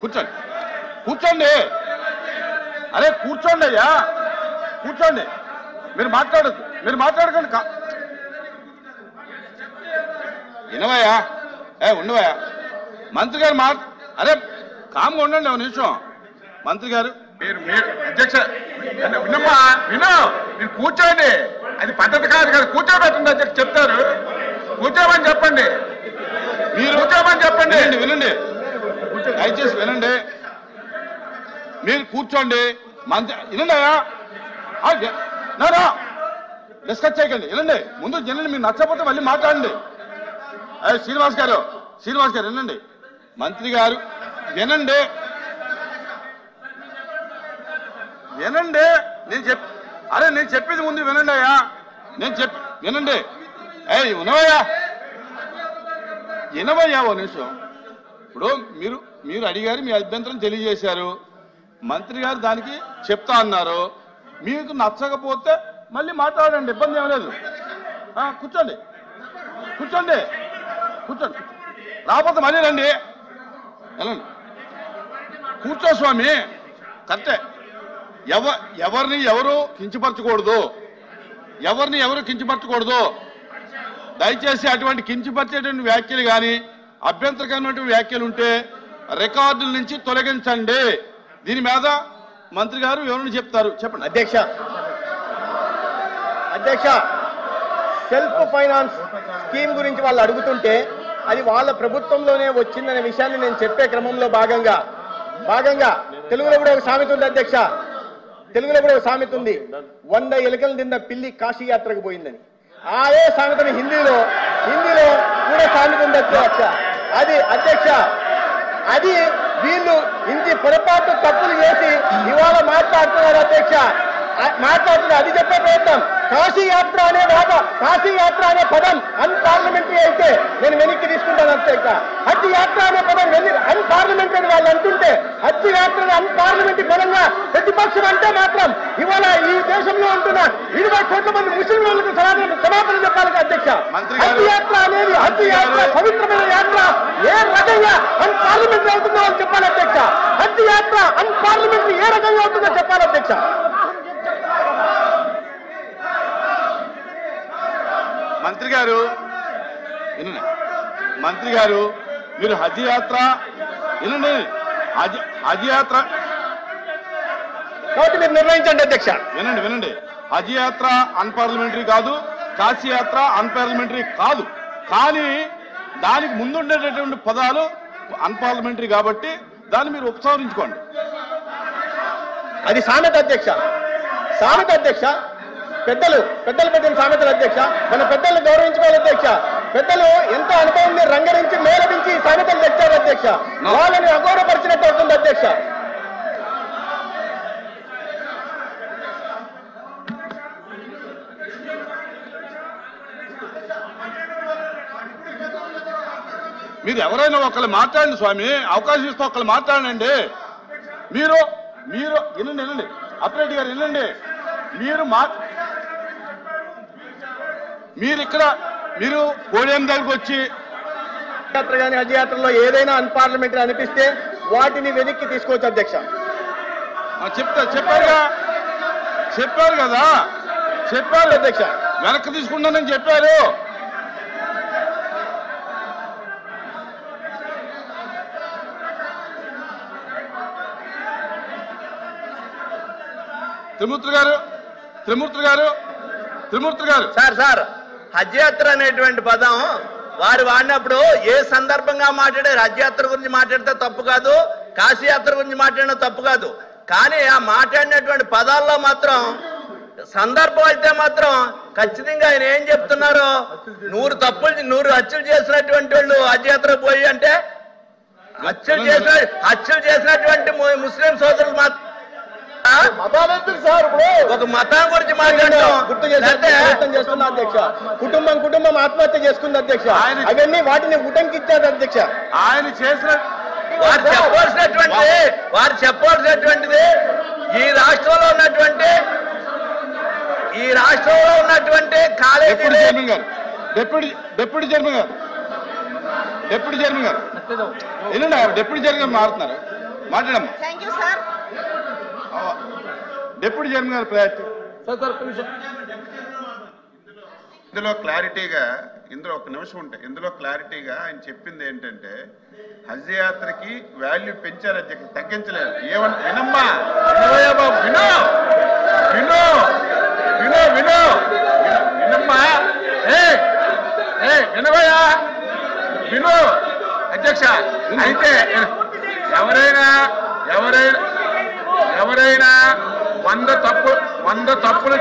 కూర్చోండి కూర్చోండి అరే కూర్చోండి అయ్యా కూర్చోండి మీరు మాట్లాడద్దు మీరు మాట్లాడకండి వినవయ్యా ఉండవయ్యా మంత్రి గారు అరే కామ్గా ఉండండి ఒక నిమిషం మంత్రి గారు మీరు అధ్యక్ష వినమ్మా విను మీరు కూర్చోండి అది పద్ధతి కాదు కదా కూర్చోబెట్టండి అధ్యక్ష చెప్తారు కూర్చోమని చెప్పండి మీరు కూర్చోమని చెప్పండి వినండి దయచేసి వినండి మీరు కూర్చోండి మంత్రి వినండి అయ్యా డిస్కస్ చేయకండి వినండి ముందు వినండి మీరు నచ్చకపోతే మళ్ళీ మాట్లాడండి శ్రీనివాస్ గారు వినండి మంత్రి గారు వినండి నేను చెప్పేది ముందు వినండి అయ్యా వినండి వినవయ్యా ఓ నిమిషం ఇప్పుడు మీరు అడిగారు మీ అభ్యంతరం తెలియజేశారు మంత్రి గారు దానికి చెప్తా అన్నారు మీకు నచ్చకపోతే మళ్ళీ మాట్లాడండి ఇబ్బంది ఏం లేదు కూర్చోండి రాకపోతే మళ్ళీ రండి వెళ్ళండి కూర్చో స్వామి కరెక్టే ఎవరిని ఎవరు కించపరచకూడదు దయచేసి అటువంటి కించపరిచేటువంటి వ్యాఖ్యలు కానీ అభ్యంతరకరమైనటువంటి వ్యాఖ్యలు ఉంటే రికార్డుల నుంచి తొలగించండి దీని మీద మంత్రి గారు వివరణ చెప్తారు చెప్పండి అధ్యక్ష సెల్ఫ్ ఫైనాన్స్ స్కీమ్ గురించి వాళ్ళు అడుగుతుంటే అది వాళ్ళ ప్రభుత్వంలోనే వచ్చిందనే విషయాన్ని నేను చెప్పే క్రమంలో భాగంగా తెలుగులో కూడా ఒక సామెత ఉంది అధ్యక్ష 100 ఎలుకలు తిన్న పిల్లి కాశీ యాత్రకు పోయిందని అదే సామెతని హిందీలో కూడా సామెత ఉంది అధ్యక్ష అది వీళ్ళు ఇంటి పొరపాటు తప్పులు చేసి ఇవాళ మాట్లాడుతున్నారు అధ్యక్ష అది చెప్పే ప్రయత్నం కాశీ యాత్ర అనే పదం అన్పార్లమెంటరీ అయితే నేను వెనక్కి తీసుకుంటాను అధ్యక్ష హజ్ యాత్ర అనే పదం అన్పార్లమెంటరీ వాళ్ళు అంటుంటే హజ్ యాత్ర అన్పార్లమెంటరీ పదంగా ప్రతిపక్షం అంటే మాత్రం ఇవాళ ఈ దేశంలో ఉంటున్న 20 కోట్ల మంది ముస్లింలకు క్షమాపణ చెప్పాలి అధ్యక్ష హజ్ యాత్ర పవిత్రమైన యాత్ర ఏ రకంగా అన్పార్లమెంటరీ అవుతుందో వాళ్ళు చెప్పాలి అధ్యక్ష హజ్ యాత్ర అన్పార్లమెంటరీ ఏ రకంగా అవుతుందో చెప్పాలి అధ్యక్ష మంత్రి గారు మీరు హజ్ యాత్ర వినండి హజ్ యాత్ర కాబట్టి మీరు నిర్ణయించండి అధ్యక్ష వినండి హజ్ యాత్ర అన్పార్లమెంటరీ కాదు కాశీ యాత్ర అన్పార్లమెంటరీ కాదు కానీ దానికి ముందుండేటటువంటి పదాలు అన్పార్లమెంటరీ కాబట్టి దాన్ని మీరు ఉపసంహరించుకోండి అది సామెత అధ్యక్ష పెద్దలు సామెతలు అధ్యక్ష మన పెద్దల్ని గౌరవించుకోవాలి అధ్యక్ష పెద్దలు ఎంతో అనుభవం రంగరించి మేళవించి సామెతలు తెచ్చారు అధ్యక్ష వాళ్ళని అగౌరవపరిచినట్టు అవుతుంది అధ్యక్ష మీరు ఎవరైనా ఒకళ్ళు మాట్లాడండి స్వామి అవకాశం ఇస్తే ఒకళ్ళు మాట్లాడండి మీరు వినండి అప్రెడ్డి గారు వినండి మీరు పోడియం దగ్గరకు వచ్చి యాత్ర కానీ హజ్ యాత్రలో ఏదైనా అన్పార్లమెంటరీ అనిపిస్తే వాటిని వెనక్కి తీసుకోవచ్చు అధ్యక్ష చెప్పారు కదా అధ్యక్ష వెనక్కి తీసుకుంటానని చెప్పారు త్రిమూర్తి గారు సార్ హజ్ యాత్ర అనేటువంటి పదం వారు వాడినప్పుడు ఏ సందర్భంగా మాట్లాడారు హజ్ యాత్ర గురించి మాట్లాడితే తప్పు కాదు కాశీ యాత్ర గురించి మాట్లాడినా తప్పు కాదు కానీ ఆ మాట్లాడినటువంటి పదాల్లో మాత్రం సందర్భం అయితే మాత్రం ఖచ్చితంగా ఆయన ఏం చెప్తున్నారు 100 హత్యలు చేసినటువంటి వాళ్ళు హజ్ యాత్ర పోయి అంటే హత్యలు చేసినటువంటి ముస్లిం సోదరులు మాత్రం ఒక మతం గురించి గుర్తు చేస్తున్నా అధ్యక్ష కుటుంబం ఆత్మహత్య చేసుకుంది అధ్యక్ష అవన్నీ వాటిని ఉటంకిచ్చారు అధ్యక్ష ఆయన చేసిన వారు చెప్పాల్సినటువంటిది ఈ రాష్ట్రంలో ఉన్నటువంటి కాలేజీ డిప్యూటీ చైర్మన్ గారు డిప్యూటీ చైర్మన్ గారు మారుతున్నారు మాట్లాడమ్మా. Thank you sir. Deputy chairman గారు ప్రయారిటీ. ఇందులో ఒక నిమిషం ఉంటాయి. ఇందులో క్లారిటీగా ఆయన చెప్పింది ఏంటంటే హజ్ యాత్రకి వాల్యూ పెంచారు అధ్యక్ష, తగ్గించలేదు. ఏమన్నా వినమ్మా, వినోయా బాబు, వినో వినో వినో వినో వినమ్మా, వినవయా వినో అధ్యక్ష. అయితే ఎవరైనా 100 తప్పులు